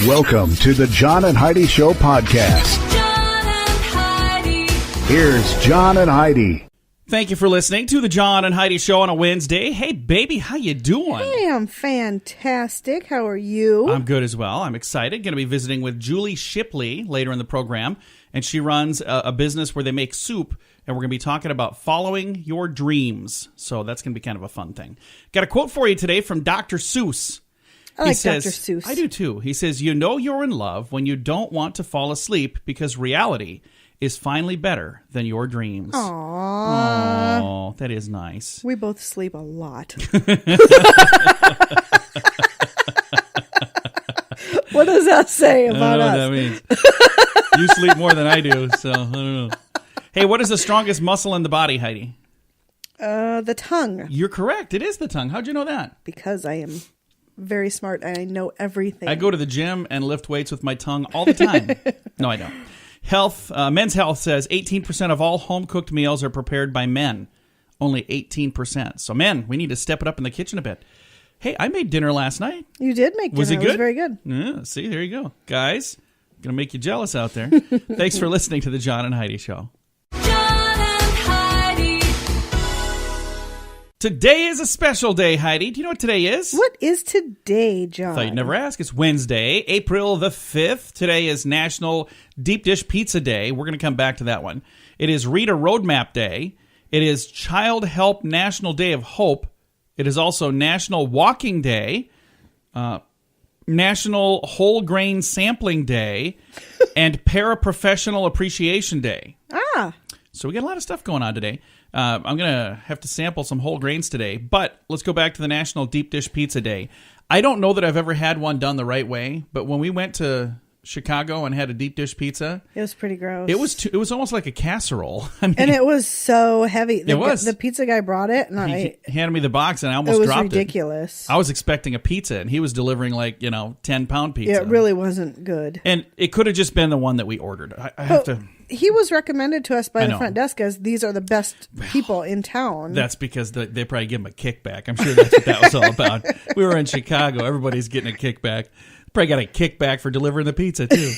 Welcome to the John and Heidi Show podcast. John and Heidi. Here's John and Heidi. Thank you for listening to the John and Heidi Show on a Wednesday. Hey, baby, how you doing? Hey, I'm fantastic. How are you? I'm good as well. I'm excited. Going to be visiting with Julie Shipley later in the program, and she runs a business where they make soup, and we're going to be talking about following your dreams. So that's going to be kind of a fun thing. Got a quote for you today from Dr. Seuss. I like Dr. Seuss. I do too. He says, "You know you're in love when you don't want to fall asleep because reality is finally better than your dreams." Aww. Oh, that is nice. We both sleep a lot. What does that say about us? I don't know what that means. You sleep more than I do, so I don't know. Hey, what is the strongest muscle in the body, Heidi? The tongue. You're correct. It is the tongue. How'd you know that? Because I am very smart and I know everything. I go to the gym and lift weights with my tongue all the time. No, I don't. Health, Men's Health says 18% of all home-cooked meals are prepared by men. Only 18%. So, men, we need to step it up in the kitchen a bit. Hey, I made dinner last night. You did make dinner. Was it good? It was very good. Yeah, see, there you go. Guys, going to make you jealous out there. Thanks for listening to the John and Heidi Show. John and Heidi. Today is a special day, Heidi. Do you know what today is? What is today, John? I thought you'd never ask. It's Wednesday, April the 5th. Today is National Deep Dish Pizza Day. We're going to come back to that one. It is Read a Roadmap Day. It is Child Help National Day of Hope. It is also National Walking Day, National Whole Grain Sampling Day, and Paraprofessional Appreciation Day. Ah. So we got a lot of stuff going on today. I'm going to have to sample some whole grains today, but let's go back to the National Deep Dish Pizza Day. I don't know that I've ever had one done the right way, but when we went to Chicago and had a deep dish pizza, it was pretty gross. It was almost like a casserole. I mean, and it was so heavy. It was. The pizza guy brought it, and he handed me the box, and I almost dropped it. It was ridiculous. I was expecting a pizza, and he was delivering 10-pound pizza. Yeah, it really wasn't good. And it could have just been the one that we ordered. I have to. He was recommended to us by the front desk as these are the best people in town. That's because they probably give him a kickback. I'm sure that's what that was all about. We were in Chicago. Everybody's getting a kickback. Probably got a kickback for delivering the pizza, too.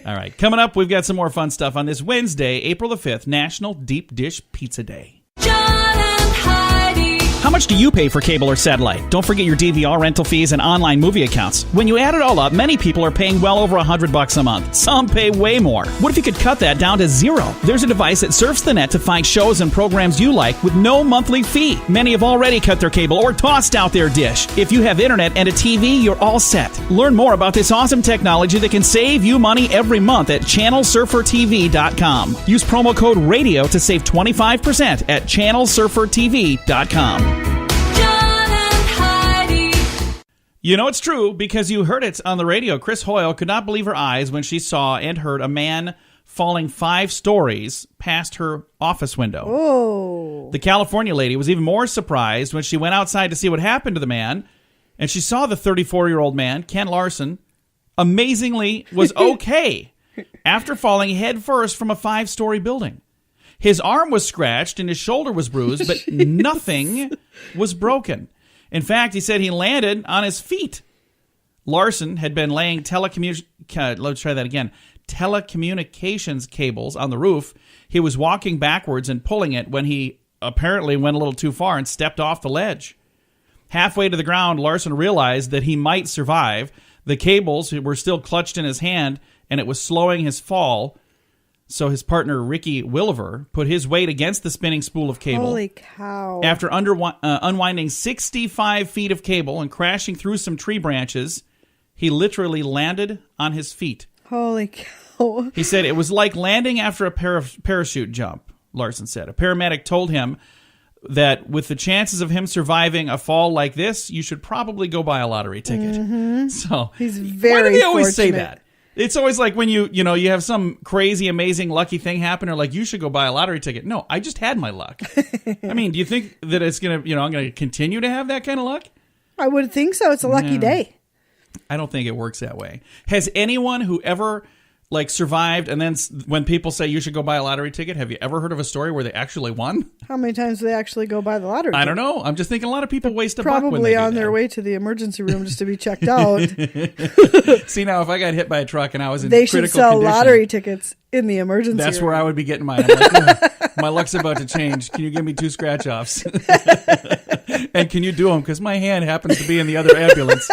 All right. Coming up, we've got some more fun stuff on this Wednesday, April the 5th, National Deep Dish Pizza Day. John and Heidi. How much do you pay for cable or satellite? Don't forget your DVR rental fees and online movie accounts. When you add it all up, many people are paying well over $100 a month. Some pay way more. What if you could cut that down to zero? There's a device that surfs the net to find shows and programs you like with no monthly fee. Many have already cut their cable or tossed out their dish. If you have internet and a TV, you're all set. Learn more about this awesome technology that can save you money every month at channelsurfertv.com. Use promo code RADIO to save 25% at channelsurfertv.com. You know it's true because you heard it on the radio. Chris Hoyle could not believe her eyes when she saw and heard a man falling 5 stories past her office window. Oh. The California lady was even more surprised when she went outside to see what happened to the man, and she saw the 34-year-old man, Ken Larson, amazingly was okay after falling headfirst from a 5-story building. His arm was scratched and his shoulder was bruised, but nothing was broken. In fact, he said he landed on his feet. Larson had been laying telecommunications cables on the roof. He was walking backwards and pulling it when he apparently went a little too far and stepped off the ledge. Halfway to the ground, Larson realized that he might survive. The cables were still clutched in his hand, and it was slowing his fall. So his partner, Ricky Williver, put his weight against the spinning spool of cable. Holy cow. After unwinding 65 feet of cable and crashing through some tree branches, he literally landed on his feet. Holy cow. He said it was like landing after a parachute jump, Larson said. A paramedic told him that with the chances of him surviving a fall like this, you should probably go buy a lottery ticket. Mm-hmm. So he's very why do they always say fortunate. that? It's always like when you have some crazy, amazing, lucky thing happen, or like you should go buy a lottery ticket. No, I just had my luck. I mean, do you think that it's gonna, I'm gonna continue to have that kind of luck? I would think so. It's a lucky day. I don't think it works that way. Has anyone who ever like survived, and then when people say you should go buy a lottery ticket, have you ever heard of a story where they actually won? How many times do they actually go buy the lottery? I don't know. I'm just thinking a lot of people waste a buck when they Probably do on that. their way to the emergency room just to be checked out. See, now if I got hit by a truck and I was in They critical should sell condition, lottery tickets in the emergency that's room. where I would be getting mine. I'm like, my luck's about to change. Can you give me 2 scratch-offs? And can you do them? Because my hand happens to be in the other ambulance.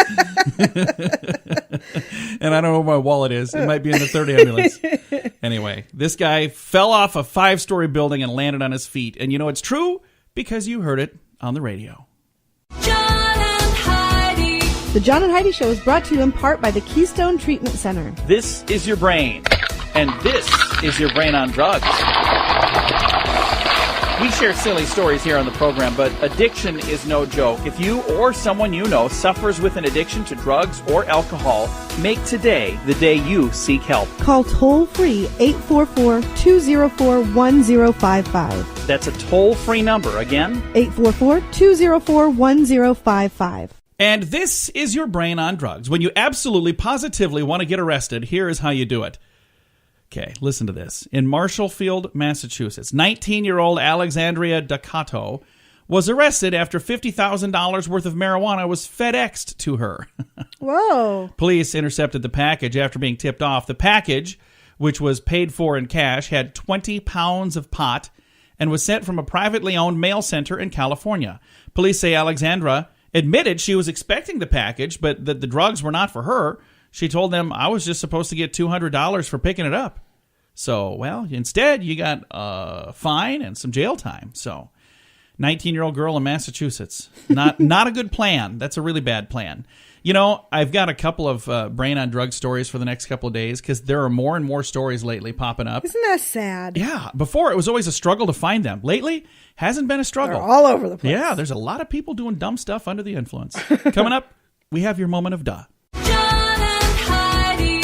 And I don't know where my wallet is. It might be in the third ambulance. Anyway, this guy fell off a 5-story building and landed on his feet. And you know it's true because you heard it on the radio. John and Heidi. The John and Heidi Show is brought to you in part by the Keystone Treatment Center. This is your brain, and this is your brain on drugs. We share silly stories here on the program, but addiction is no joke. If you or someone you know suffers with an addiction to drugs or alcohol, make today the day you seek help. Call toll-free 844-204-1055. That's a toll-free number. Again, 844-204-1055. And this is your brain on drugs. When you absolutely, positively want to get arrested, here is how you do it. Okay, listen to this. In Marshallfield, Massachusetts, 19-year-old Alexandria D'Acato was arrested after $50,000 worth of marijuana was FedExed to her. Whoa. Police intercepted the package after being tipped off. The package, which was paid for in cash, had 20 pounds of pot and was sent from a privately owned mail center in California. Police say Alexandra admitted she was expecting the package, but that the drugs were not for her. She told them, I was just supposed to get $200 for picking it up. So, well, instead, you got a fine and some jail time. So, 19-year-old girl in Massachusetts. Not a good plan. That's a really bad plan. You know, I've got a couple of brain on drug stories for the next couple of days because there are more and more stories lately popping up. Isn't that sad? Yeah. Before, it was always a struggle to find them. Lately, hasn't been a struggle. They're all over the place. Yeah, there's a lot of people doing dumb stuff under the influence. Coming up, we have your moment of duh. John and Heidi.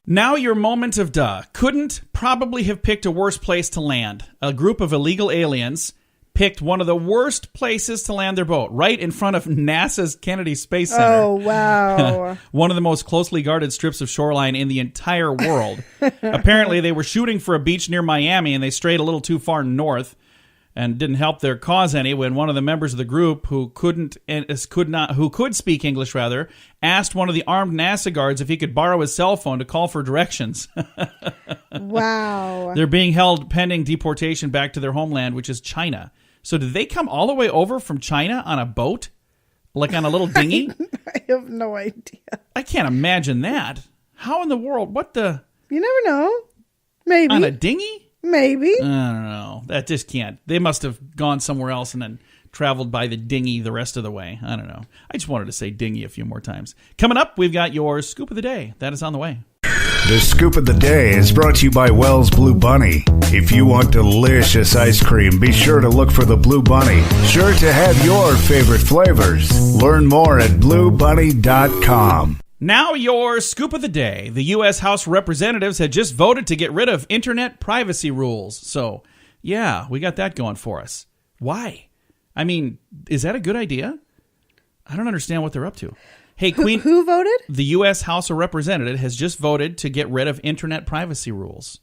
Now your moment of duh. Couldn't probably have picked a worse place to land. A group of illegal aliens picked one of the worst places to land their boat, right in front of NASA's Kennedy Space Center. Oh, wow. One of the most closely guarded strips of shoreline in the entire world. Apparently, they were shooting for a beach near Miami, and they strayed a little too far north and didn't help their cause any when one of the members of the group who could speak English rather, asked one of the armed NASA guards if he could borrow his cell phone to call for directions. Wow. They're being held pending deportation back to their homeland, which is China. So did they come all the way over from China on a boat? Like on a little dinghy? I have no idea. I can't imagine that. How in the world? What the? You never know. Maybe. On a dinghy? Maybe. I don't know. That just can't. They must have gone somewhere else and then traveled by the dinghy the rest of the way. I don't know. I just wanted to say dinghy a few more times. Coming up, we've got your scoop of the day. That is on the way. The Scoop of the Day is brought to you by Wells Blue Bunny. If you want delicious ice cream, be sure to look for the Blue Bunny. Sure to have your favorite flavors. Learn more at bluebunny.com. Now your scoop of the day. The U.S. House of Representatives had just voted to get rid of internet privacy rules. So, yeah, we got that going for us. Why? I mean, is that a good idea? I don't understand what they're up to. Hey, Queen. Who voted? The U.S. House of Representatives has just voted to get rid of internet privacy rules.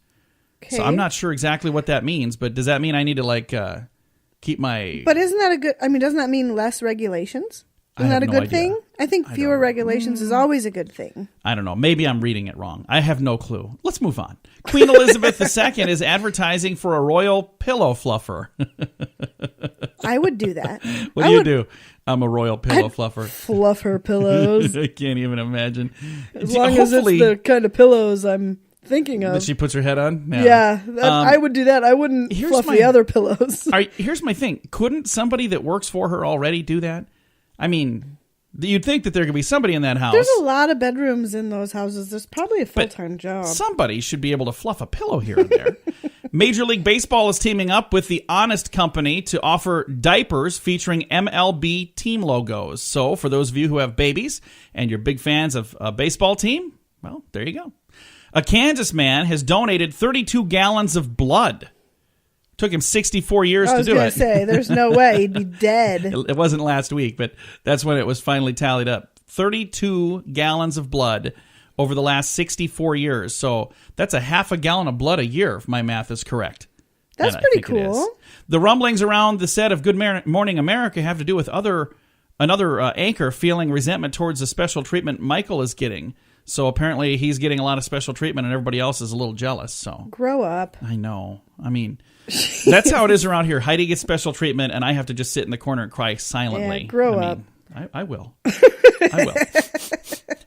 Okay. So I'm not sure exactly what that means, but does that mean I need to, keep my... But isn't that a good... I mean, doesn't that mean less regulations? I Isn't have that a no good idea. thing? I think fewer regulations is always a good thing. I don't know. Maybe I'm reading it wrong. I have no clue. Let's move on. Queen Elizabeth II is advertising for a royal pillow fluffer. I would do that. What do you do? I'm a royal pillow fluffer. Fluff her pillows. I can't even imagine. As long as it's the kind of pillows I'm thinking of. That she puts her head on? Yeah, I would do that. I wouldn't here's fluff my- the other pillows. Here's my thing. Couldn't somebody that works for her already do that? I mean, you'd think that there could be somebody in that house. There's a lot of bedrooms in those houses. There's probably a full-time job. Somebody should be able to fluff a pillow here and there. Major League Baseball is teaming up with the Honest Company to offer diapers featuring MLB team logos. So for those of you who have babies and you're big fans of a baseball team, well, there you go. A Kansas man has donated 32 gallons of blood. Took him 64 years I to was do going it. to say, there's no way he'd be dead. It wasn't last week, but that's when it was finally tallied up. 32 gallons of blood over the last 64 years. So that's a half a gallon of blood a year, if my math is correct. That's And I pretty think it is. cool. The rumblings around the set of Good Morning America have to do with another anchor feeling resentment towards the special treatment Michael is getting. So apparently he's getting a lot of special treatment and everybody else is a little jealous. So Grow up. I know. I mean, that's how it is around here. Heidi gets special treatment and I have to just sit in the corner and cry silently. Yeah, grow up. I will. I will.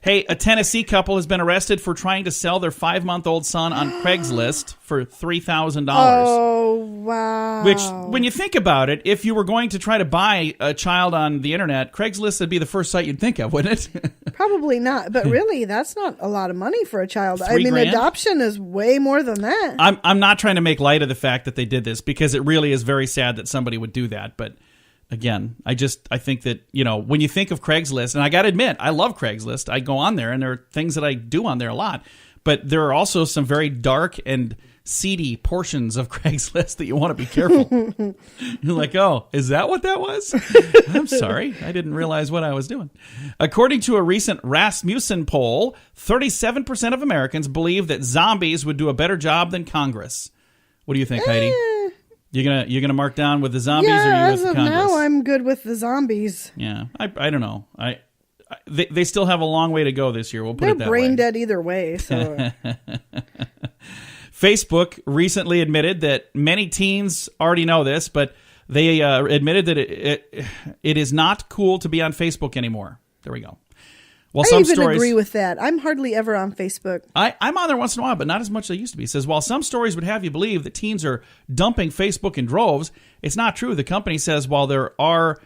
Hey, a Tennessee couple has been arrested for trying to sell their 5-month-old son on Craigslist for $3,000. Oh, wow. Which, when you think about it, if you were going to try to buy a child on the internet, Craigslist would be the first site you'd think of, wouldn't it? Probably not. But really, that's not a lot of money for a child. I mean, $3,000? adoption is way more than that. I'm not trying to make light of the fact that they did this because it really is very sad that somebody would do that. But again, I think that, when you think of Craigslist, and I got to admit, I love Craigslist. I go on there and there are things that I do on there a lot. But there are also some very dark and seedy portions of Craigslist that you want to be careful. You're like, oh, is that what that was? I'm sorry. I didn't realize what I was doing. According to a recent Rasmussen poll, 37% of Americans believe that zombies would do a better job than Congress. What do you think, Heidi? You're gonna mark down with the zombies, or Yeah, are you as with of Congress? now, I'm good with the zombies. Yeah, I don't know. They still have a long way to go this year. We'll put They're it that brain way. dead either way. So Facebook recently admitted that many teens already know this, but they admitted that it is not cool to be on Facebook anymore. There we go. Well, I even agree with that. I'm hardly ever on Facebook. I'm on there once in a while, but not as much as I used to be. It says, while some stories would have you believe that teens are dumping Facebook in droves, it's not true. The company says while there are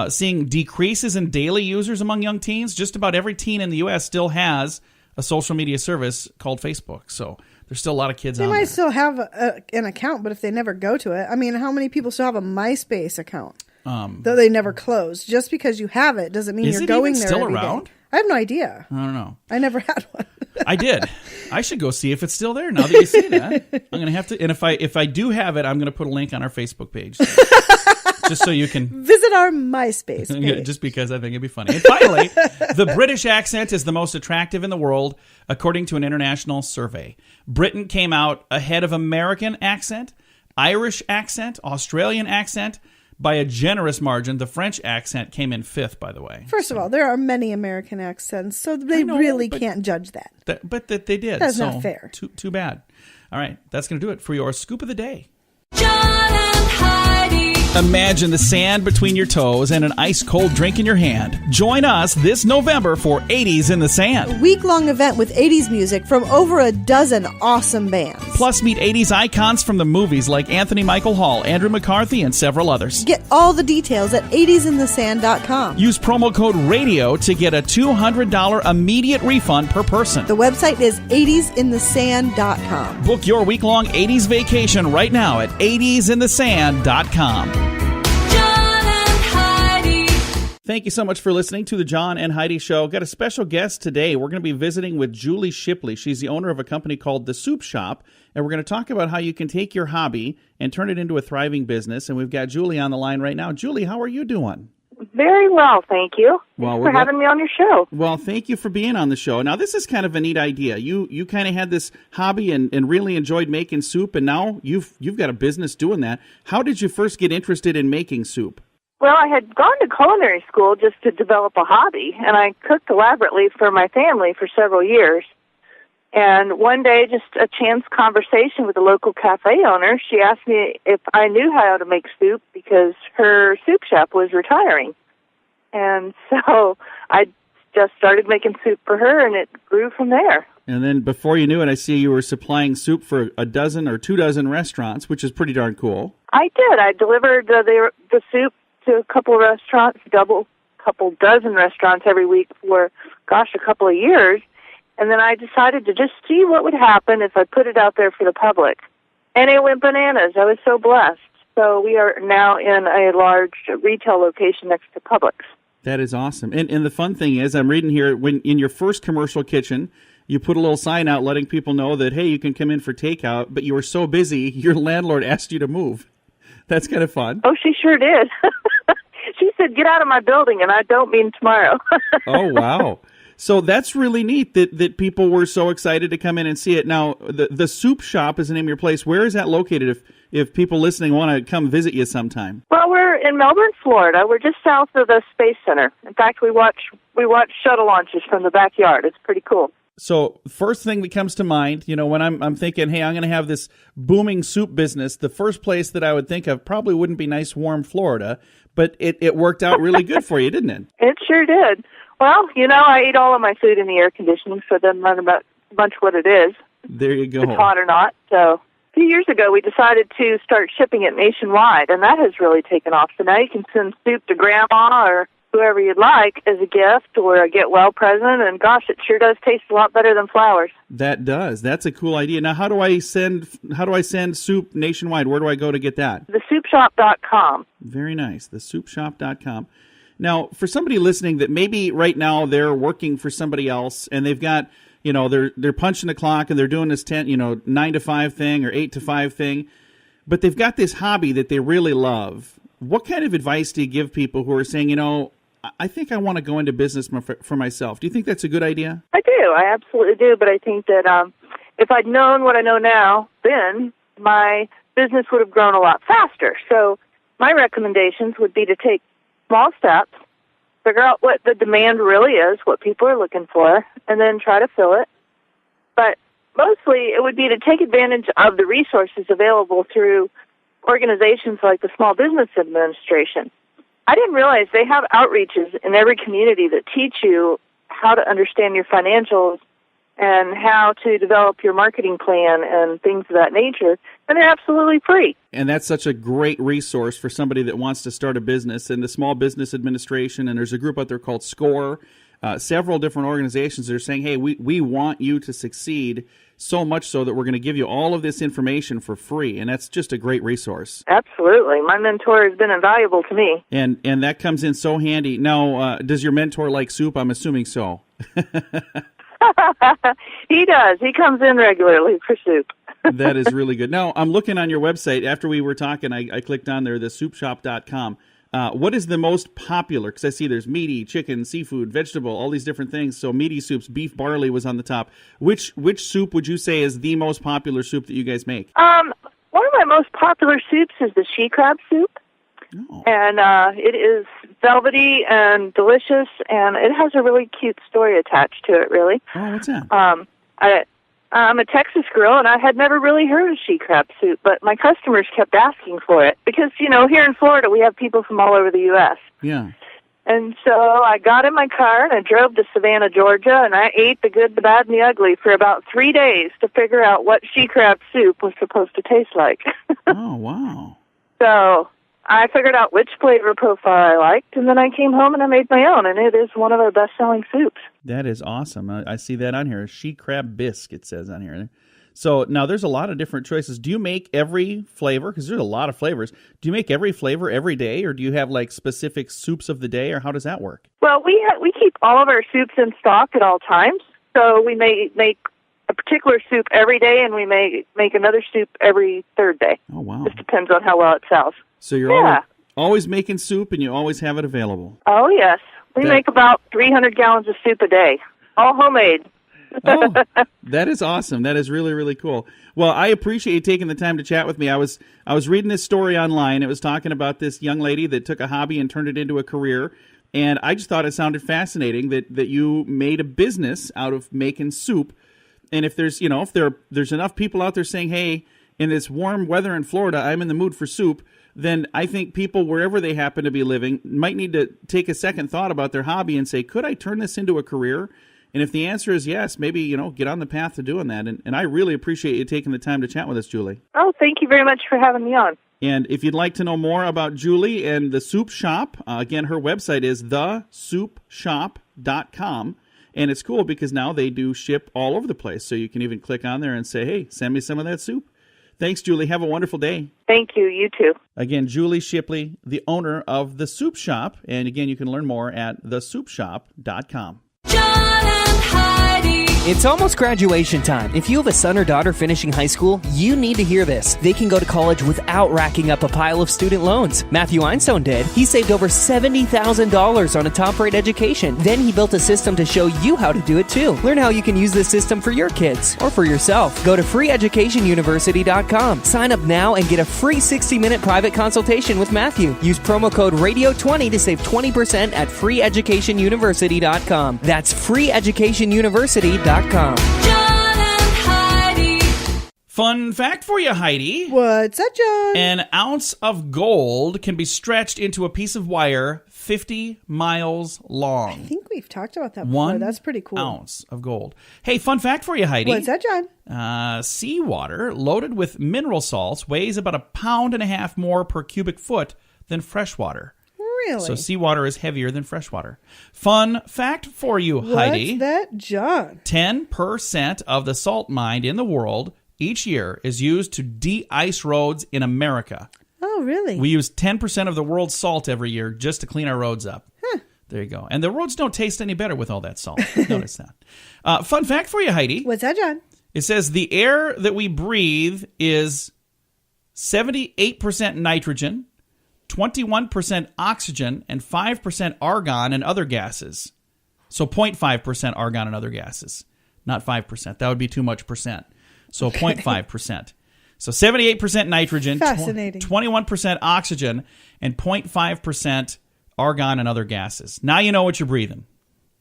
seeing decreases in daily users among young teens, just about every teen in the U.S. still has a social media service called Facebook. So there's still a lot of kids They on might there. still have an account, but if they never go to it, I mean, how many people still have a MySpace account? Though they never close. Just because you have it doesn't mean Is you're it going even there still every day. around? I have no idea. I don't know. I never had one. I did. I should go see if it's still there now that you say that. I'm going to have to. And if I do have it, I'm going to put a link on our Facebook page. Just so you can Visit our MySpace page. just because I think it'd be funny. And finally, the British accent is the most attractive in the world, according to an international survey. Britain came out ahead of American accent, Irish accent, Australian accent. By a generous margin, the French accent came in 5th, by the way. First of all, there are many American accents, so they really can't judge that. But they did. That's so not fair. Too bad. All right, that's going to do it for your scoop of the day. John and Heidi. Imagine the sand between your toes and an ice-cold drink in your hand. Join us this November for 80s in the Sand. Week-long event with 80s music from over a dozen awesome bands. Plus, meet 80s icons from the movies like Anthony Michael Hall, Andrew McCarthy, and several others. Get all the details at 80sinthesand.com. Use promo code RADIO to get a $200 immediate refund per person. The website is 80sinthesand.com. Book your week-long 80s vacation right now at 80sinthesand.com. John and Heidi. Thank you so much for listening to the John and Heidi Show. Got a special guest today. We're going to be visiting with Julie Shipley. She's the owner of a company called the Soup Shop, and we're going to talk about how you can take your hobby and turn it into a thriving business. And we've got Julie on the line right now. Julie, how are you doing? Very well, thank you. Well, Thanks for having me on your show. Well, thank you for being on the show. Now, this is kind of a neat idea. You kind of had this hobby and really enjoyed making soup, and now you've got a business doing that. How did you first get interested in making soup? Well, I had gone to culinary school just to develop a hobby, and I cooked elaborately for my family for several years. And one day, just a chance conversation with a local cafe owner, she asked me if I knew how to make soup because her soup shop was retiring. And so I just started making soup for her, and it grew from there. And then before you knew it, I see you were supplying soup for a dozen or 24 restaurants, which is pretty darn cool. I did. I delivered the soup to a couple of restaurants, couple dozen restaurants every week for, a couple of years. And then I decided to just see what would happen if I put it out there for the public. And it went bananas. I was so blessed. So we are now in a large retail location next to Publix. That is awesome. And the fun thing is, I'm reading here, when in your first commercial kitchen, you put a little sign out letting people know that, hey, you can come in for takeout, but you were so busy, your landlord asked you to move. That's kind of fun. Oh, she sure did. She said, get out of my building, and I don't mean tomorrow. Oh, wow. So that's really neat that people were so excited to come in and see it. Now, the Soup Shop is the name of your place. Where is that located if people listening want to come visit you sometime? Well, we're in Melbourne, Florida. We're just south of the Space Center. In fact, we watch shuttle launches from the backyard. It's pretty cool. So first thing that comes to mind, when I'm thinking, hey, I'm going to have this booming soup business, the first place that I would think of probably wouldn't be nice, warm Florida, but it worked out really good for you, didn't it? It sure did. Well, I eat all of my food in the air conditioning, so it doesn't matter much what it is. There you go. If it's hot or not. So a few years ago, we decided to start shipping it nationwide, and that has really taken off. So now you can send soup to Grandma or whoever you'd like as a gift or a get well present, and gosh, it sure does taste a lot better than flowers. That does. That's a cool idea. Now, how do I send soup nationwide? Where do I go to get that? Thesoupshop.com. Very nice. Thesoupshop.com. Now, for somebody listening that maybe right now they're working for somebody else and they've got, they're punching the clock and they're doing this 9 to 5 thing or 8 to 5 thing, but they've got this hobby that they really love. What kind of advice do you give people who are saying, I think I want to go into business for myself? Do you think that's a good idea? I do. I absolutely do. But I think that if I'd known what I know now, then my business would have grown a lot faster. So my recommendations would be to take small steps, figure out what the demand really is, what people are looking for, and then try to fill it. But mostly it would be to take advantage of the resources available through organizations like the Small Business Administration. I didn't realize they have outreaches in every community that teach you how to understand your financials and how to develop your marketing plan and things of that nature, and they're absolutely free. And that's such a great resource for somebody that wants to start a business. And the Small Business Administration, and there's a group out there called SCORE, several different organizations that are saying, hey, we want you to succeed, so much so that we're going to give you all of this information for free, and that's just a great resource. Absolutely. My mentor has been invaluable to me. And that comes in so handy. Now, does your mentor like soup? I'm assuming so. He does. He comes in regularly for soup. That is really good. Now, I'm looking on your website. After we were talking, I clicked on there, thesoupshop.com. What is the most popular? Because I see there's meaty, chicken, seafood, vegetable, all these different things. So meaty soups, beef barley was on the top. Which soup would you say is the most popular soup that you guys make? One of my most popular soups is the she crab soup. Oh. And it is velvety and delicious, and it has a really cute story attached to it, really. Oh, what's that? I'm a Texas girl, and I had never really heard of she crab soup, but my customers kept asking for it because, here in Florida, we have people from all over the U.S. Yeah. And so I got in my car, and I drove to Savannah, Georgia, and I ate the good, the bad, and the ugly for about 3 days to figure out what she crab soup was supposed to taste like. Oh, wow. So I figured out which flavor profile I liked, and then I came home and I made my own, and it is one of our best-selling soups. That is awesome. I see that on here. She crab bisque, it says on here. So now there's a lot of different choices. Do you make every flavor? Because there's a lot of flavors. Do you make every flavor every day, or do you have like specific soups of the day, or how does that work? Well, we keep all of our soups in stock at all times. So we may make a particular soup every day, and we may make another soup every third day. Oh, wow. Just depends on how well it sells. So you're always making soup, and you always have it available. Oh, yes. We make about 300 gallons of soup a day, all homemade. Oh, that is awesome. That is really, really cool. Well, I appreciate you taking the time to chat with me. I was reading this story online. It was talking about this young lady that took a hobby and turned it into a career. And I just thought it sounded fascinating that you made a business out of making soup. And if there's, there's enough people out there saying, hey, in this warm weather in Florida, I'm in the mood for soup, then I think people, wherever they happen to be living, might need to take a second thought about their hobby and say, could I turn this into a career? And if the answer is yes, maybe, get on the path to doing that. And I really appreciate you taking the time to chat with us, Julie. Oh, thank you very much for having me on. And if you'd like to know more about Julie and the Soup Shop, again, her website is thesoupshop.com. And it's cool because now they do ship all over the place. So you can even click on there and say, hey, send me some of that soup. Thanks, Julie. Have a wonderful day. Thank you. You too. Again, Julie Shipley, the owner of The Soup Shop. And again, you can learn more at thesoupshop.com. John and Heidi. It's almost graduation time. If you have a son or daughter finishing high school, you need to hear this. They can go to college without racking up a pile of student loans. Matthew Einstein did. He saved over $70,000 on a top-rate education. Then he built a system to show you how to do it too. Learn how you can use this system for your kids or for yourself. Go to freeeducationuniversity.com. Sign up now and get a free 60-minute private consultation with Matthew. Use promo code RADIO20 to save 20% at freeeducationuniversity.com. That's freeeducationuniversity.com. John and Heidi. Fun fact for you, Heidi. What's that, John? An ounce of gold can be stretched into a piece of wire 50 miles long. I think we've talked about that before. That's pretty cool. 1 ounce of gold. Hey, fun fact for you, Heidi. What's that, John? Seawater loaded with mineral salts weighs about 1.5 pounds more per cubic foot than fresh water. Really? So seawater is heavier than freshwater. Fun fact for you, Heidi. What's that, John? 10% of the salt mined in the world each year is used to de-ice roads in America. Oh, really? We use 10% of the world's salt every year just to clean our roads up. Huh. There you go. And the roads don't taste any better with all that salt. Notice that. Fun fact for you, Heidi. What's that, John? It says the air that we breathe is 78% nitrogen, 21% oxygen, and 5% argon and other gases. So 0.5% argon and other gases, not 5%. That would be too much percent. So 0.5%. So 78% nitrogen, Fascinating. 21% oxygen, and 0.5% argon and other gases. Now you know what you're breathing.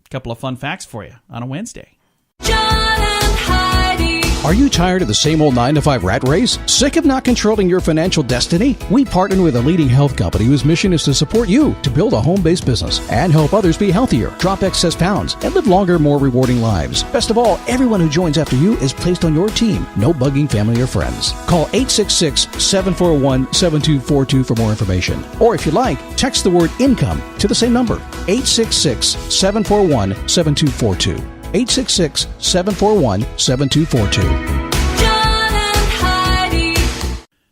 A couple of fun facts for you on a Wednesday. John and Heidi. Are you tired of the same old 9-to-5 rat race? Sick of not controlling your financial destiny? We partner with a leading health company whose mission is to support you to build a home-based business and help others be healthier, drop excess pounds, and live longer, more rewarding lives. Best of all, everyone who joins after you is placed on your team. No bugging family or friends. Call 866-741-7242 for more information. Or if you like, text the word income to the same number, 866-741-7242. 866-741-7242. John and Heidi.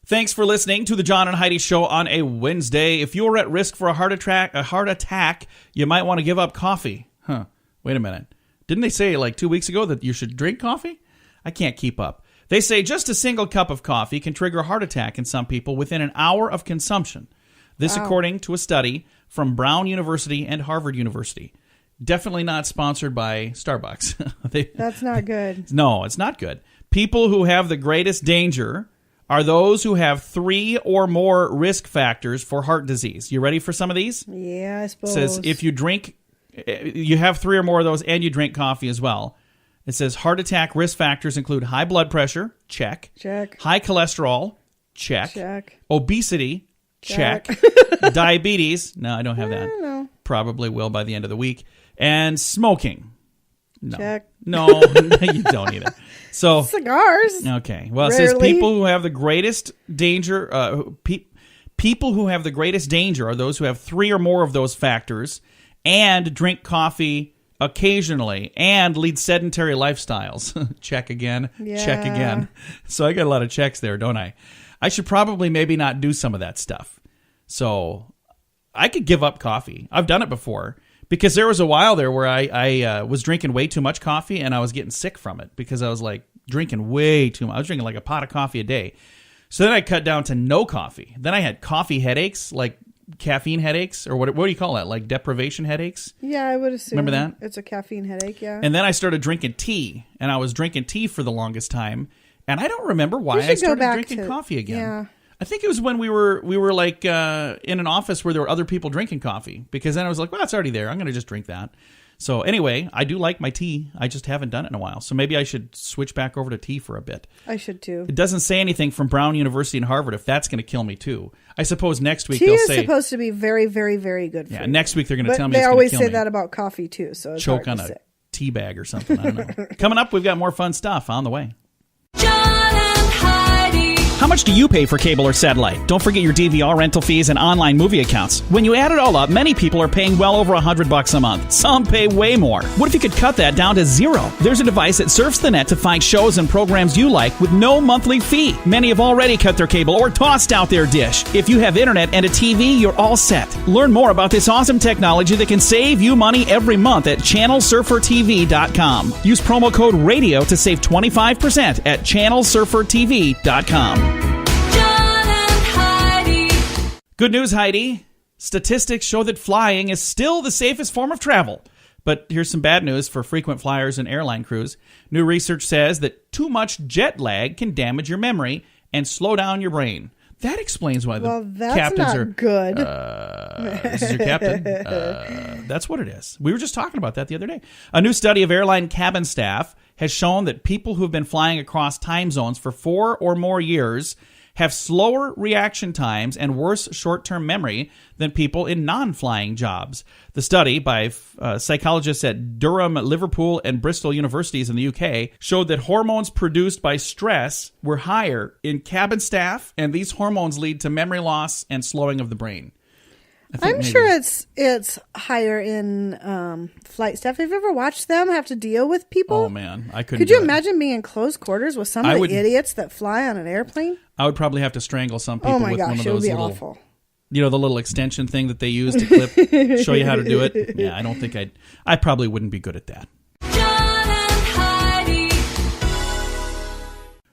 Thanks for listening to the John and Heidi Show on a Wednesday. If you're at risk for a heart attack, you might want to give up coffee. Wait a minute. Didn't they say like 2 weeks ago that you should drink coffee? I can't keep up. They say just a single cup of coffee can trigger a heart attack in some people within an hour of consumption. This according to a study from Brown University and Harvard University. Definitely not sponsored by Starbucks. That's not good. No, it's not good. People who have the greatest danger are those who have 3 or more risk factors for heart disease. You ready for some of these? Yeah, I suppose. It says if you drink, you have 3 or more of those, and you drink coffee as well. It says heart attack risk factors include high blood pressure, check. Check. High cholesterol, check. Check. Obesity, check. Diabetes, no, I don't have that. No. Probably will by the end of the week. And smoking. No. Check. No, you don't either. So cigars. Okay. Well, it Rarely. says people who have the greatest danger. People who have the greatest danger are those who have 3 or more of those factors, and drink coffee occasionally, and lead sedentary lifestyles. Check again. Yeah. Check again. So I got a lot of checks there, don't I? I should probably maybe not do some of that stuff. So I could give up coffee. I've done it before. Because there was a while there where I was drinking way too much coffee, and I was getting sick from it because I was like drinking way too much. I was drinking like a pot of coffee a day. So then I cut down to no coffee. Then I had coffee headaches, like caffeine headaches, or what do you call that? Like deprivation headaches? Yeah, I would assume. Remember that? It's a caffeine headache, yeah. And then I started drinking tea, and I was drinking tea for the longest time, and I don't remember why I started drinking coffee again. Yeah. I think it was when we were like in an office where there were other people drinking coffee, because then I was like, well, it's already there. I'm going to just drink that. So anyway, I do like my tea. I just haven't done it in a while. So maybe I should switch back over to tea for a bit. I should too. It doesn't say anything from Brown University and Harvard if that's going to kill me too. I suppose next week tea they'll is say supposed to be very, very, very good for you. next week they're going to tell me they it's always going to kill say me. that about coffee too. So it's Choke hard on to a say. tea bag or something. I don't know. Coming up, we've got more fun stuff on the way. John and Heidi. How much do you pay for cable or satellite? Don't forget your DVR rental fees and online movie accounts. When you add it all up, many people are paying well over $100 a month. Some pay way more. What if you could cut that down to zero? There's a device that surfs the net to find shows and programs you like with no monthly fee. Many have already cut their cable or tossed out their dish. If you have internet and a TV, you're all set. Learn more about this awesome technology that can save you money every month at channelsurfertv.com. Use promo code RADIO to save 25% at channelsurfertv.com. John and Heidi. Good news, Heidi. Statistics show that flying is still the safest form of travel. But here's some bad news for frequent flyers and airline crews. New research says that too much jet lag can damage your memory and slow down your brain. That explains why that's captains not are good. This is your captain. That's what it is. We were just talking about that the other day. A new study of airline cabin staff has shown that people who've been flying across time zones for 4 or more years have slower reaction times and worse short-term memory than people in non-flying jobs. The study by psychologists at Durham, Liverpool, and Bristol universities in the UK showed that hormones produced by stress were higher in cabin staff, and these hormones lead to memory loss and slowing of the brain. I'm sure it's higher in flight staff. Have you ever watched them have to deal with people? Oh, man. I couldn't. Could do you it. imagine being in close quarters with some of the idiots that fly on an airplane? I would probably have to strangle some people Oh my with one gosh, of it would those be little, awful. you know, the little extension thing that they use to clip, show you how to do it. Yeah, I don't think I probably wouldn't be good at that. John and Heidi.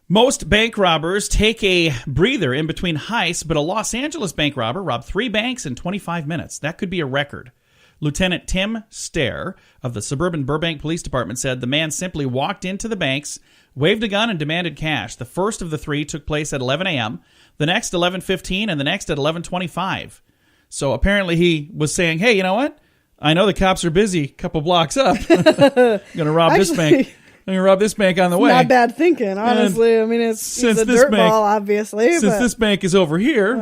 Most bank robbers take a breather in between heists, but a Los Angeles bank robber robbed 3 banks in 25 minutes. That could be a record. Lieutenant Tim Stair of the suburban Burbank Police Department said the man simply walked into the banks, waved a gun, and demanded cash. The first of the 3 took place at 11 a.m., the next 11:15, and the next at 11:25. So apparently he was saying, hey, you know what? I know the cops are busy a couple blocks up. I'm going to rob this bank. I'm going to rob this bank on the way. Not bad thinking, honestly. I mean, it's a dirtball, obviously. Since this bank is over here,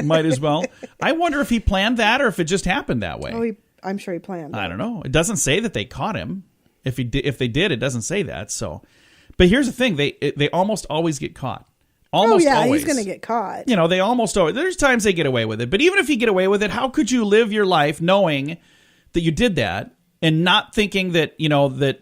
might as well. I wonder if he planned that or if it just happened that way. Oh, I'm sure he planned. I don't know. It doesn't say that they caught him. If they did, it doesn't say that. So, but here's the thing: they almost always get caught. Almost always. He's going to get caught. You know, they almost always. There's times they get away with it, but even if you get away with it, how could you live your life knowing that you did that and not thinking that that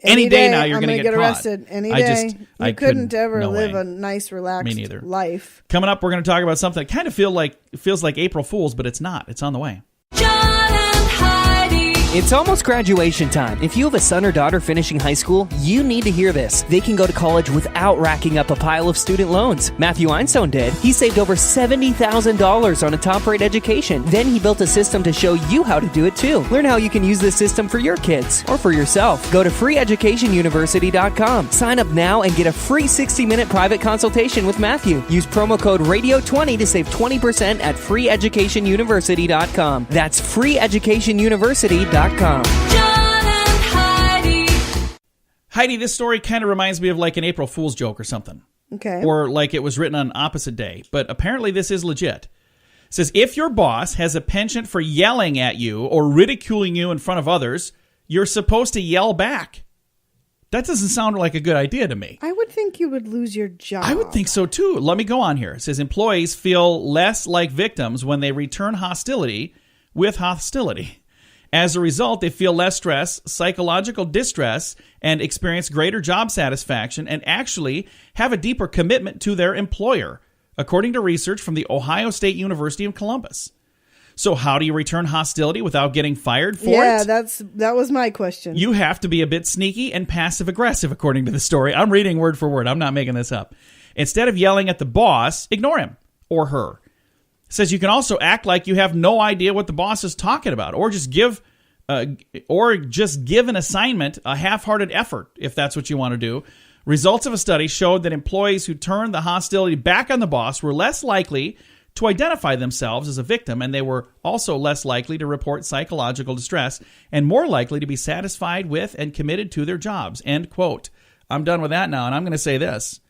any day now you're going to get caught? Arrested any day. I couldn't ever live a nice, relaxed Me neither. life. Coming up, we're going to talk about something that kind of feels like April Fool's, but it's not. It's on the way. John and Heidi. It's almost graduation time. If you have a son or daughter finishing high school, you need to hear this. They can go to college without racking up a pile of student loans. Matthew Einstone did. He saved over $70,000 on a top-rate education. Then he built a system to show you how to do it too. Learn how you can use this system for your kids or for yourself. Go to freeeducationuniversity.com. Sign up now and get a free 60-minute private consultation with Matthew. Use promo code RADIO20 to save 20% at freeeducationuniversity.com. That's freeeducationuniversity.com. John and Heidi. Heidi, this story kind of reminds me of like an April Fool's joke or something. Okay. Or like it was written on opposite day. But apparently this is legit. It says, if your boss has a penchant for yelling at you or ridiculing you in front of others, you're supposed to yell back. That doesn't sound like a good idea to me. I would think you would lose your job. I would think so too. Let me go on here. It says employees feel less like victims when they return hostility with hostility. As a result, they feel less stress, psychological distress, and experience greater job satisfaction and actually have a deeper commitment to their employer, according to research from the Ohio State University of Columbus. So how do you return hostility without getting fired for it? Yeah, that was my question. You have to be a bit sneaky and passive-aggressive, according to the story. I'm reading word for word. I'm not making this up. Instead of yelling at the boss, ignore him or her. It says you can also act like you have no idea what the boss is talking about, or just give an assignment a half-hearted effort if that's what you want to do. Results of a study showed that employees who turned the hostility back on the boss were less likely to identify themselves as a victim, and they were also less likely to report psychological distress and more likely to be satisfied with and committed to their jobs. End quote. I'm done with that now, and I'm going to say this.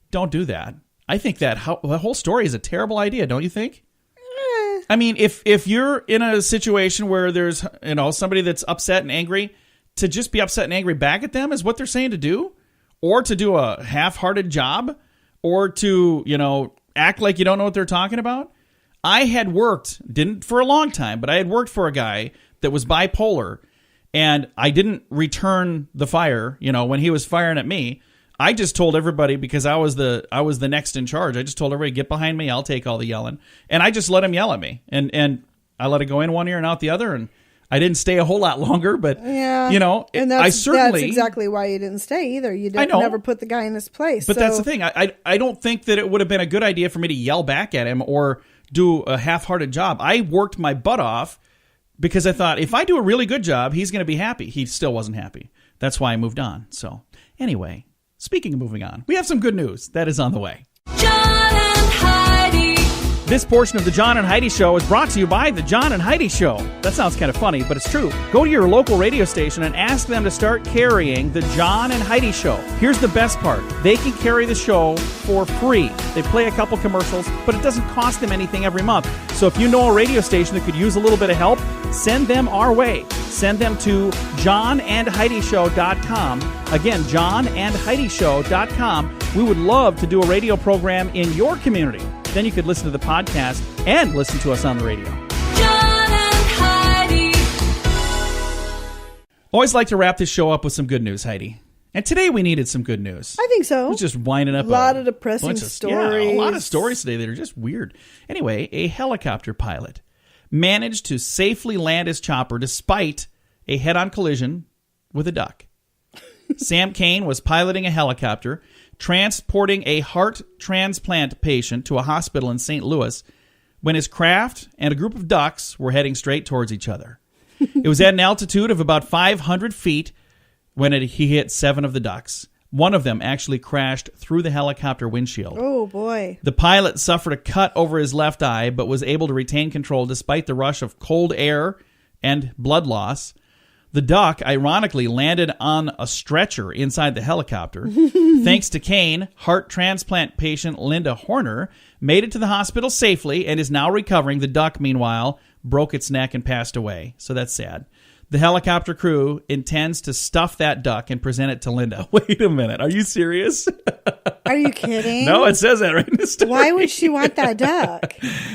Don't do that. I think that the whole story is a terrible idea, don't you think? I mean, if you're in a situation where there's somebody that's upset and angry, to just be upset and angry back at them is what they're saying to do, or to do a half-hearted job, or to, act like you don't know what they're talking about. I had worked, didn't for a long time, but I had worked for a guy that was bipolar, and I didn't return the fire, when he was firing at me. I just told everybody, because I was the next in charge. I just told everybody, get behind me, I'll take all the yelling. And I just let him yell at me. And I let it go in one ear and out the other, and I didn't stay a whole lot longer, but and that's exactly why you didn't stay either. You never put the guy in his place. But that's the thing. I don't think that it would have been a good idea for me to yell back at him or do a half-hearted job. I worked my butt off because I thought, if I do a really good job, he's going to be happy. He still wasn't happy. That's why I moved on. So anyway, speaking of moving on, we have some good news that is on the way. John and Heidi. This portion of the John and Heidi Show is brought to you by the John and Heidi Show. That sounds kind of funny, but it's true. Go to your local radio station and ask them to start carrying the John and Heidi Show. Here's the best part. They can carry the show for free. They play a couple commercials, but it doesn't cost them anything every month. So if you know a radio station that could use a little bit of help, send them our way. Send them to johnandheidishow.com. Again, johnandheidishow.com. We would love to do a radio program in your community. Then you could listen to the podcast and listen to us on the radio. John and Heidi. Always like to wrap this show up with some good news, Heidi. And today we needed some good news. I think so. We're just winding up a lot of depressing stories. Yeah, a lot of stories today that are just weird. Anyway, a helicopter pilot managed to safely land his chopper despite a head-on collision with a duck. Sam Kane was piloting a helicopter, transporting a heart transplant patient to a hospital in St. Louis, when his craft and a group of ducks were heading straight towards each other. It was at an altitude of about 500 feet when he hit 7 of the ducks. One of them actually crashed through the helicopter windshield. Oh, boy. The pilot suffered a cut over his left eye, but was able to retain control despite the rush of cold air and blood loss. The duck, ironically, landed on a stretcher inside the helicopter. Thanks to Kane, heart transplant patient Linda Horner made it to the hospital safely and is now recovering. The duck, meanwhile, broke its neck and passed away. So that's sad. The helicopter crew intends to stuff that duck and present it to Linda. Wait a minute. Are you serious? Are you kidding? No, it says that right in the story. Why would she want that duck?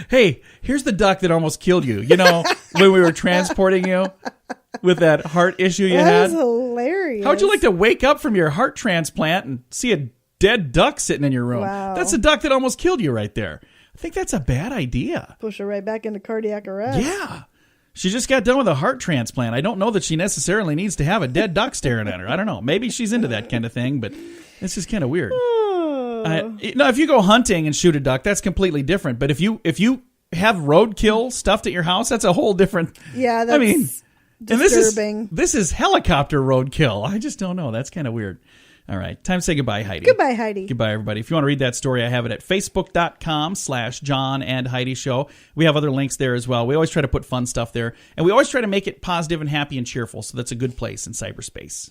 Hey, here's the duck that almost killed you. When we were transporting you with that heart issue you had. That is hilarious. How would you like to wake up from your heart transplant and see a dead duck sitting in your room? Wow. That's the duck that almost killed you right there. I think that's a bad idea. Push her right back into cardiac arrest. Yeah. She just got done with a heart transplant. I don't know that she necessarily needs to have a dead duck staring at her. I don't know. Maybe she's into that kind of thing, but it's just kind of weird. If you go hunting and shoot a duck, that's completely different. But if you have roadkill stuffed at your house, that's a whole different. Yeah, that's disturbing. And this is helicopter roadkill. I just don't know. That's kind of weird. All right. Time to say goodbye, Heidi. Goodbye, Heidi. Goodbye, everybody. If you want to read that story, I have it at facebook.com/John and Heidi Show. We have other links there as well. We always try to put fun stuff there. And we always try to make it positive and happy and cheerful. So that's a good place in cyberspace.